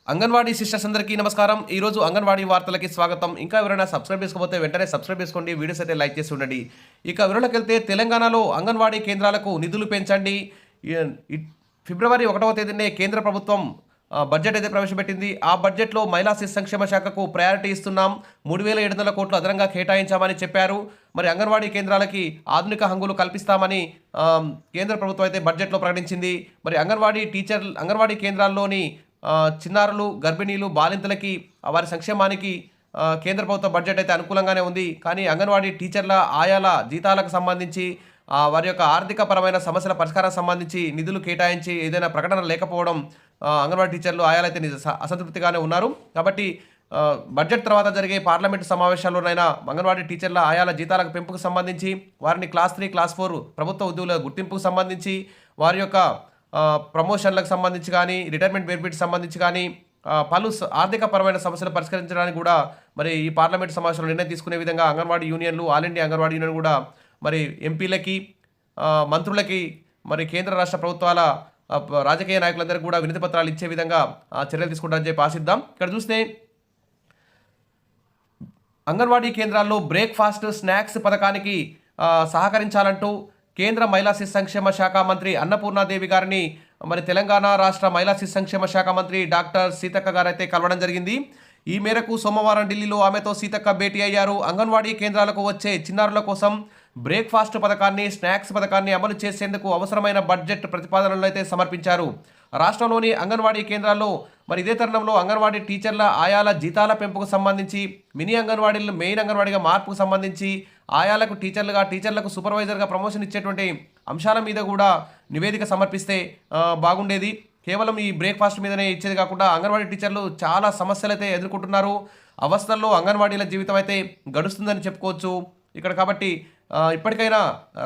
Anganwadi sisters అందరికీ నమస్కారం. ఈరోజు అంగన్వాడీ వార్తలకి స్వాగతం. ఇంకా ఎవరైనా సబ్స్క్రైబ్ చేసుకోకపోతే వెంటనే సబ్స్క్రైబ్ చేసుకోండి. వీడియోస్ అయితే లైక్ చేసి ఉండండి. ఇక వివరాలకెళ్తే తెలంగాణలో అంగన్వాడీ కేంద్రాలకు నిధులు పెంచండి. ఈ ఫిబ్రవరి 1వ తేదీనే కేంద్ర ప్రభుత్వం బడ్జెట్ అయితే ప్రవేశపెట్టింది. ఆ బడ్జెట్లో మహిళా శిశు సంక్షేమ శాఖకు ప్రయారిటీ ఇస్తున్నాం. 3,700 కోట్లు అదనంగా కేటాయించామని చెప్పారు. మరి అంగన్వాడీ కేంద్రాలకి ఆధునిక హంగులు కల్పిస్తామని కేంద్ర ప్రభుత్వం అయితే బడ్జెట్లో ప్రకటించింది. మరి అంగన్వాడీ కేంద్రాల్లోని చిన్నారులు, గర్భిణీలు, బాలింతలకి వారి సంక్షేమానికి కేంద్ర ప్రభుత్వ బడ్జెట్ అయితే అనుకూలంగానే ఉంది. కానీ అంగన్వాడీ టీచర్ల, ఆయాల జీతాలకు సంబంధించి వారి యొక్క ఆర్థిక పరమైన సమస్యల పరిష్కారానికి సంబంధించి నిధులు కేటాయించి ఏదైనా ప్రకటన లేకపోవడం అంగన్వాడీ టీచర్లు, ఆయాలైతే అసంతృప్తిగానే ఉన్నారు. కాబట్టి బడ్జెట్ తర్వాత జరిగే పార్లమెంటు సమావేశాల్లోనైనా అంగన్వాడీ టీచర్ల, ఆయాల జీతాలకు పెంపుకు సంబంధించి, వారిని క్లాస్ 3, క్లాస్ 4 ప్రభుత్వ ఉద్యోగుల గుర్తింపుకు సంబంధించి, వారి యొక్క ప్రమోషన్లకు సంబంధించి కానీ, రిటైర్మెంట్ బెనిఫిట్స్ సంబంధించి కానీ పలు ఆర్థిక పరమైన సమస్యలు పరిష్కరించడానికి కూడా మరి ఈ పార్లమెంట్ సమావేశంలో నిర్ణయం తీసుకునే విధంగా అంగన్వాడీ యూనియన్లు, ఆల్ ఇండియా అంగన్వాడీ యూనియన్ కూడా మరి ఎంపీలకి, మంత్రులకి, మరి కేంద్ర రాష్ట్ర ప్రభుత్వాల రాజకీయ నాయకులందరికీ కూడా వినతి పత్రాలు ఇచ్చే విధంగా చర్యలు తీసుకుంటారని చెప్పి ఆశిద్దాం. ఇక్కడ చూస్తే అంగన్వాడీ కేంద్రాల్లో బ్రేక్ఫాస్ట్, స్నాక్స్ పథకానికి సహకరించాలంటూ కేంద్ర మహిళా శిశు సంక్షేమ శాఖ మంత్రి అన్నపూర్ణాదేవి గారిని మరి తెలంగాణ రాష్ట్ర మహిళా శిశు సంక్షేమ శాఖ మంత్రి డాక్టర్ సీతక్క గారు అయితే కలవడం జరిగింది. ఈ మేరకు సోమవారం ఢిల్లీలో ఆమెతో సీతక్క భేటీ అయ్యారు. అంగన్వాడీ కేంద్రాలకు వచ్చే చిన్నారుల కోసం బ్రేక్ఫాస్ట్ పథకాన్ని, స్నాక్స్ పథకాన్ని అమలు చేసేందుకు అవసరమైన బడ్జెట్ ప్రతిపాదనలు అయితే సమర్పించారు. రాష్ట్రంలోని అంగన్వాడీ కేంద్రాల్లో మరి ఇదే తరుణంలో అంగన్వాడీ టీచర్ల, ఆయాల జీతాల పెంపుకు సంబంధించి, మినీ అంగన్వాడీలు మెయిన్ అంగన్వాడీగా మార్పుకు సంబంధించి, ఆయాలకు టీచర్లుగా, టీచర్లకు సూపర్వైజర్గా ప్రమోషన్ ఇచ్చేటువంటి అంశాల మీద కూడా నివేదిక సమర్పిస్తే బాగుండేది. కేవలం ఈ బ్రేక్ఫాస్ట్ మీదనే ఇచ్చేది కాకుండా అంగన్వాడీ టీచర్లు చాలా సమస్యలు అయితే ఎదుర్కొంటున్నారు. అవస్థల్లో అంగన్వాడీల జీవితం అయితే గడుస్తుందని చెప్పుకోవచ్చు ఇక్కడ. కాబట్టి ఇప్పటికైనా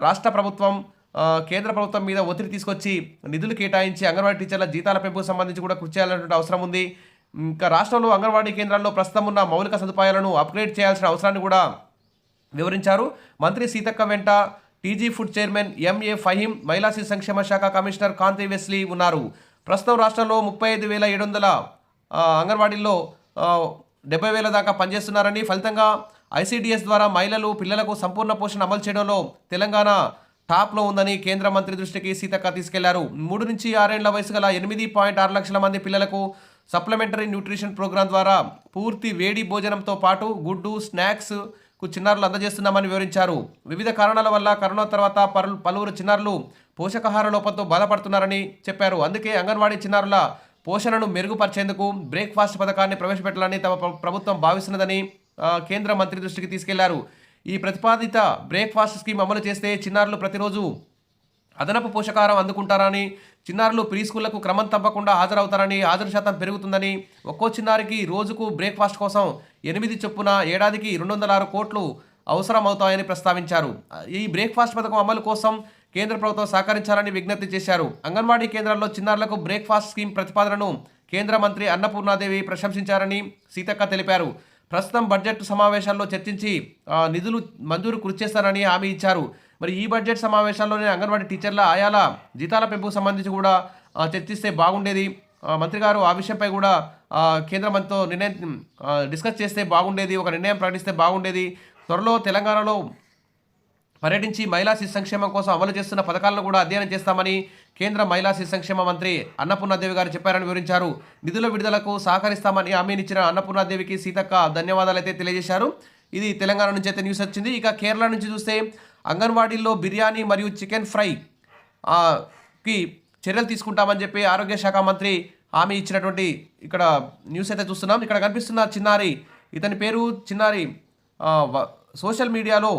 రాష్ట్ర ప్రభుత్వం, కేంద్ర ప్రభుత్వం మీద ఒత్తిడి తీసుకొచ్చి నిధులు కేటాయించి అంగన్వాడీ టీచర్ల జీతాల పెంపుకు సంబంధించి కూడా కృషి చేయాలనేటువంటి అవసరం ఉంది. ఇంకా రాష్ట్రంలో అంగన్వాడీ కేంద్రాల్లో ప్రస్తుతం ఉన్న మౌలిక సదుపాయాలను అప్గ్రేడ్ చేయాల్సిన అవసరాన్ని కూడా వివరించారు. మంత్రి సీతక్క వెంట TG food chairman MA Faheem, మహిళా శిశు సంక్షేమ శాఖ కమిషనర్ కాంతి వెస్లీ ఉన్నారు. ప్రస్తుతం రాష్ట్రంలో 35,700 అంగన్వాడీల్లో 70,000 దాకా పనిచేస్తున్నారని, ఫలితంగా ఐసీడీఎస్ ద్వారా మహిళలు, పిల్లలకు సంపూర్ణ పోషణ అమలు చేయడంలో తెలంగాణ టాప్లో ఉందని కేంద్ర మంత్రి దృష్టికి సీతక్క తీసుకెళ్లారు. 3 నుంచి 6 ఏళ్ల వయసు గల 8.6 లక్షల మంది పిల్లలకు సప్లిమెంటరీ న్యూట్రిషన్ ప్రోగ్రాం ద్వారా పూర్తి వేడి భోజనంతో పాటు గుడ్డు, స్నాక్స్ చిన్నారులు అందజేస్తున్నామని వివరించారు. వివిధ కారణాల వల్ల కరోనా తర్వాత పలువురు చిన్నారులు పోషకాహార లోపంతో బాధపడుతున్నారని చెప్పారు. అందుకే అంగన్వాడీ చిన్నారుల పోషణను మెరుగుపరిచేందుకు బ్రేక్ఫాస్ట్ పథకాన్ని ప్రవేశపెట్టాలని తమ ప్రభుత్వం భావిస్తున్నదని కేంద్ర మంత్రి దృష్టికి తీసుకెళ్లారు. ఈ ప్రతిపాదిత బ్రేక్ఫాస్ట్ స్కీమ్ అమలు చేస్తే చిన్నారులు ప్రతిరోజు అదనపు పోషకాహారం అందుకుంటారని, చిన్నారులు ప్రీ స్కూళ్లకు క్రమం తప్పకుండా హాజరవుతారని, హాజరు శాతం పెరుగుతుందని, ఒక్కో చిన్నారికి రోజుకు బ్రేక్ఫాస్ట్ కోసం 8 చొప్పున ఏడాదికి 206 కోట్లు అవసరం అవుతాయని ప్రస్తావించారు. ఈ బ్రేక్ఫాస్ట్ పథకం అమలు కోసం కేంద్ర ప్రభుత్వం సహకరించాలని విజ్ఞప్తి చేశారు. అంగన్వాడీ కేంద్రాల్లో చిన్నారులకు బ్రేక్ఫాస్ట్ స్కీమ్ ప్రతిపాదనను కేంద్ర మంత్రి అన్నపూర్ణాదేవి ప్రశంసించారని సీతక్క తెలిపారు. ప్రస్తుతం బడ్జెట్ సమావేశాల్లో చర్చించి నిధులు మంజూరు కృషి చేస్తారని హామీ ఇచ్చారు. మరి ఈ బడ్జెట్ సమావేశాల్లోనే అంగన్వాడీ టీచర్ల, ఆయాల జీతాల పెంపుకు సంబంధించి కూడా చర్చిస్తే బాగుండేది. మంత్రి గారు ఆ విషయంపై కూడా కేంద్ర మంత్రితో నిర్ణయం డిస్కస్ చేస్తే బాగుండేది, ఒక నిర్ణయం ప్రకటిస్తే బాగుండేది. త్వరలో తెలంగాణలో పర్యటించి మహిళా శిశు సంక్షేమం కోసం అమలు చేస్తున్న పథకాలను కూడా అధ్యయనం చేస్తామని కేంద్ర మహిళా శిశు సంక్షేమ మంత్రి అన్నపూర్ణాదేవి గారు చెప్పారని వివరించారు. నిధుల విడుదలకు సహకరిస్తామని హామీనిచ్చిన అన్నపూర్ణాదేవికి సీతక్క ధన్యవాదాలు అయితే తెలియజేశారు. ఇది తెలంగాణ నుంచి అయితే న్యూస్ వచ్చింది. ఇక కేరళ నుంచి చూస్తే అంగన్వాడీల్లో బిర్యానీ మరియు చికెన్ ఫ్రై కి చర్యలు తీసుకుంటామని చెప్పి ఆరోగ్య శాఖ మంత్రి హామీ ఇచ్చినటువంటి ఇక్కడ న్యూస్ అయితే చూస్తున్నాం. ఇక్కడ కనిపిస్తున్న చిన్నారి, ఇతని పేరు చిన్నారి సోషల్ మీడియాలో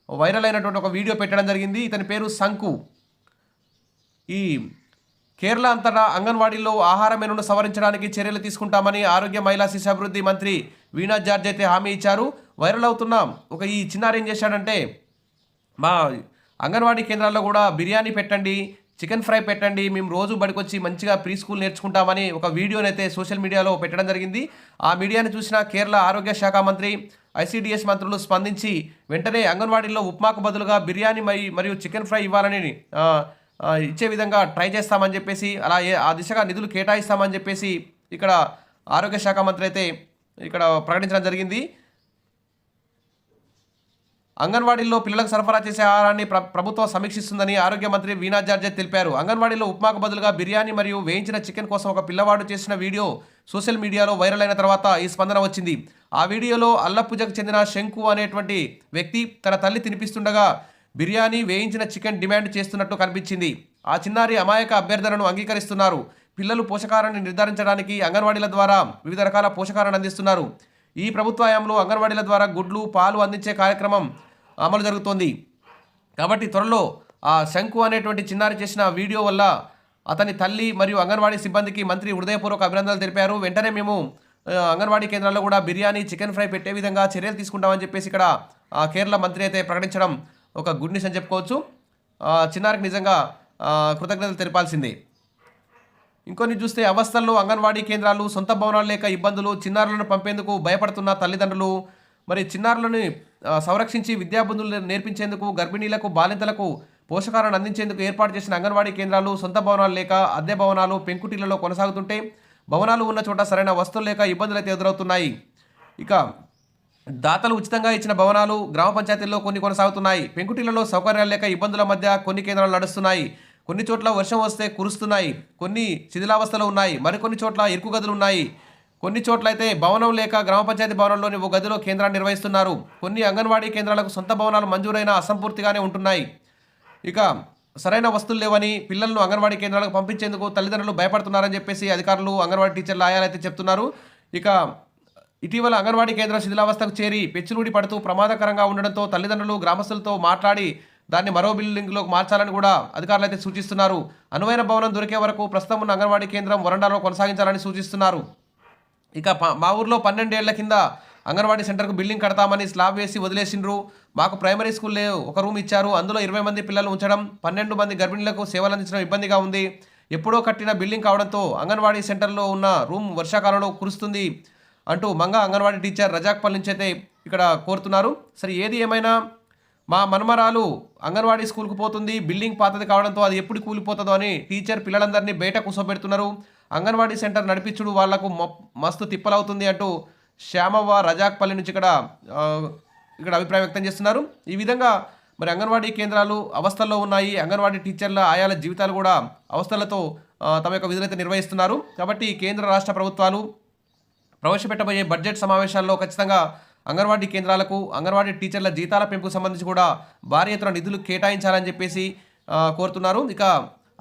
వైరల్ అయినటువంటి ఒక వీడియో పెట్టడం జరిగింది. ఇతని పేరు సంకు. ఈ కేరళ అంతటా అంగన్వాడీల్లో ఆహార మెనూను సవరించడానికి చర్యలు తీసుకుంటామని ఆరోగ్య మహిళా శిశు అభివృద్ధి మంత్రి వీణా జార్జ్ అయితే హామీ ఇచ్చారు. వైరల్ అవుతున్న ఈ చిన్నారి ఏం చేశాడంటే, మా అంగన్వాడీ కేంద్రాల్లో కూడా బిర్యానీ పెట్టండి, చికెన్ ఫ్రై పెట్టండి, మేము రోజు బడికొచ్చి మంచిగా ప్రీ స్కూల్ నేర్చుకుంటామని ఒక వీడియోని అయితే సోషల్ మీడియాలో పెట్టడం జరిగింది. ఆ మీడియాని చూసిన కేరళ ఆరోగ్య శాఖ మంత్రి, ఐసీడీఎస్ మంత్రులు స్పందించి వెంటనే అంగన్వాడీల్లో ఉప్మాకు బదులుగా బిర్యానీ మరియు చికెన్ ఫ్రై ఇవ్వాలని ఇచ్చే విధంగా ట్రై చేస్తామని చెప్పేసి, అలా ఆ దిశగా నిధులు కేటాయిస్తామని చెప్పేసి ఇక్కడ ఆరోగ్య శాఖ మంత్రి అయితే ఇక్కడ ప్రకటించడం జరిగింది. అంగన్వాడీల్లో పిల్లలకు సరఫరా చేసే ఆహారాన్ని ప్రభుత్వం సమీక్షిస్తుందని ఆరోగ్య మంత్రి వీణా జార్జ్ తెలిపారు. అంగన్వాడీలో ఉప్మాకు బదులుగా బిర్యానీ మరియు వేయించిన చికెన్ కోసం ఒక పిల్లవాడు చేసిన వీడియో సోషల్ మీడియాలో వైరల్ అయిన తర్వాత ఈ స్పందన వచ్చింది. ఆ వీడియోలో అల్లప్పుజకు చెందిన శంకు అనేటువంటి వ్యక్తి తన తల్లి తినిపిస్తుండగా బిర్యానీ వేయించిన చికెన్ డిమాండ్ చేస్తున్నట్టు కనిపించింది. ఆ చిన్నారి అమాయక అభ్యర్థనను అంగీకరిస్తున్నారు. పిల్లలు పోషకాహారాన్ని నిర్ధారించడానికి అంగన్వాడీల ద్వారా వివిధ రకాల పోషకాహారాన్ని అందిస్తున్నారు. ఈ ప్రభుత్వ హయాంలో అంగన్వాడీల ద్వారా గుడ్లు పాలు అందించే కార్యక్రమం అమలు జరుగుతోంది. కాబట్టి త్వరలో ఆ శంకు అనేటువంటి చిన్నారి చేసిన వీడియో వల్ల అతని తల్లి మరియు అంగన్వాడీ సిబ్బందికి మంత్రి హృదయపూర్వక అభినందనలు తెలిపారు. వెంటనే మేము అంగన్వాడీ కేంద్రాల్లో కూడా బిర్యానీ చికెన్ ఫ్రై పెట్టే విధంగా చర్యలు తీసుకుంటామని చెప్పేసి ఇక్కడ కేరళ మంత్రి అయితే ప్రకటించడం ఒక గుడ్ న్యూస్ అని చెప్పుకోవచ్చు. చిన్నారికి నిజంగా కృతజ్ఞతలు తెలిపాల్సిందే. ఇంకొన్ని చూస్తే అవస్థల్లో అంగన్వాడీ కేంద్రాలు, సొంత భవనాలు లేక ఇబ్బందులు, చిన్నారులను పంపేందుకు భయపడుతున్న తల్లిదండ్రులు, మరి చిన్నారులను సంరక్షించి విద్యాబుద్ధులు నేర్పించేందుకు గర్భిణీలకు, బాలింతలకు పోషకాలను అందించేందుకు ఏర్పాటు చేసిన అంగన్వాడీ కేంద్రాలు సొంత భవనాలు లేక అద్దె భవనాలు, పెంకుటిళ్లలో కొనసాగుతుంటే భవనాలు ఉన్న చోట సరైన వస్తువులు లేక ఇబ్బందులు అయితే ఎదురవుతున్నాయి. ఇక దాతలు ఉచితంగా ఇచ్చిన భవనాలు గ్రామ పంచాయతీల్లో కొన్ని కొనసాగుతున్నాయి. పెంకుటిళ్లలో సౌకర్యాలు లేక ఇబ్బందుల మధ్య కొన్ని కేంద్రాలు నడుస్తున్నాయి. కొన్ని చోట్ల వర్షం వస్తే కురుస్తున్నాయి, కొన్ని శిథిలావస్థలో ఉన్నాయి, మరికొన్ని చోట్ల ఇరుకు గదులు ఉన్నాయి. కొన్ని చోట్ల అయితే భవనం లేక గ్రామ పంచాయతీ భవనంలోని ఓ గదిలో కేంద్రాన్ని నిర్వహిస్తున్నారు. కొన్ని అంగన్వాడీ కేంద్రాలకు సొంత భవనాలు మంజూరైన అసంపూర్తిగానే ఉంటున్నాయి. ఇక సరైన వస్తువులు లేవని పిల్లలను అంగన్వాడీ కేంద్రాలకు పంపించేందుకు తల్లిదండ్రులు భయపడుతున్నారని చెప్పేసి అధికారులు, అంగన్వాడీ టీచర్లు, ఆయాలైతే చెప్తున్నారు. ఇక ఇటీవల అంగన్వాడీ కేంద్రం శిథిలావస్థకు చేరి పెచ్చులూడి పడుతూ ప్రమాదకరంగా ఉండడంతో తల్లిదండ్రులు గ్రామస్తులతో మాట్లాడి దాన్ని మరో బిల్డింగ్లోకి మార్చాలని కూడా అధికారులు అయితే సూచిస్తున్నారు. అనువైన భవనం దొరికే వరకు ప్రస్తుతం ఉన్న అంగన్వాడీ కేంద్రం వరండాలో కొనసాగించాలని సూచిస్తున్నారు. ఇక మా ఊర్లో 12 ఏళ్ల కింద అంగన్వాడీ సెంటర్కు బిల్డింగ్ కడతామని స్లాబ్ వేసి వదిలేసిండ్రు. మాకు ప్రైమరీ స్కూల్లో ఒక రూమ్ ఇచ్చారు. అందులో 20 మంది పిల్లలు ఉంచడం, 12 మంది గర్భిణులకు సేవలు అందించడం ఇబ్బందిగా ఉంది. ఎప్పుడో కట్టిన బిల్డింగ్ కావడంతో అంగన్వాడీ సెంటర్లో ఉన్న రూమ్ వర్షాకాలంలో కురుస్తుంది అంటూ మంగ అంగన్వాడీ టీచర్ రజాక్పల్ నుంచి అయితే ఇక్కడ కోరుతున్నారు. సరే, ఏది ఏమైనా మా మనమరాలు అంగన్వాడీ స్కూల్కు పోతుంది, బిల్డింగ్ పాతది కావడంతో అది ఎప్పుడు కూలిపోతుందో అని టీచర్ పిల్లలందరినీ బయట కూర్చోబెడుతున్నారు. అంగన్వాడీ సెంటర్ నడిపించుడు వాళ్లకు మస్తు తిప్పలవుతుంది అంటూ శ్యామవ్వ రజాక్పల్లి నుంచి ఇక్కడ అభిప్రాయం వ్యక్తం చేస్తున్నారు. ఈ విధంగా మరి అంగన్వాడీ కేంద్రాలు అవస్థల్లో ఉన్నాయి. అంగన్వాడీ టీచర్ల, ఆయాల జీవితాలు కూడా అవస్థలతో తమ యొక్క విధులైతే నిర్వహిస్తున్నారు. కాబట్టి కేంద్ర రాష్ట్ర ప్రభుత్వాలు ప్రవేశపెట్టబోయే బడ్జెట్ సమావేశాల్లో ఖచ్చితంగా అంగన్వాడీ కేంద్రాలకు, అంగన్వాడీ టీచర్ల జీతాల పెంపుకు సంబంధించి కూడా భారీ ఎత్తున నిధులు కేటాయించాలని చెప్పేసి కోరుతున్నారు. ఇక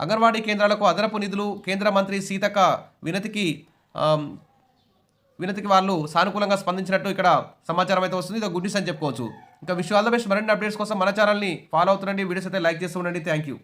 అంగన్వాడీ కేంద్రాలకు అదనపు నిధులు కేంద్ర మంత్రి సీతక్క వినతికి వాళ్ళు సానుకూలంగా స్పందించినట్టు ఇక్కడ సమాచారం అయితే వస్తుంది. ఇది గుడ్ న్యూస్ అని చెప్పుకోవచ్చు. ఇంకా విష్ ఆల్ ద బెస్ట్. మరిన్ని అప్డేట్స్ కోసం మన ఛానల్ని ఫాలో అవుతుండండి. వీడియోస్ అయితే లైక్ చేస్తూ ఉండండి. Thank you.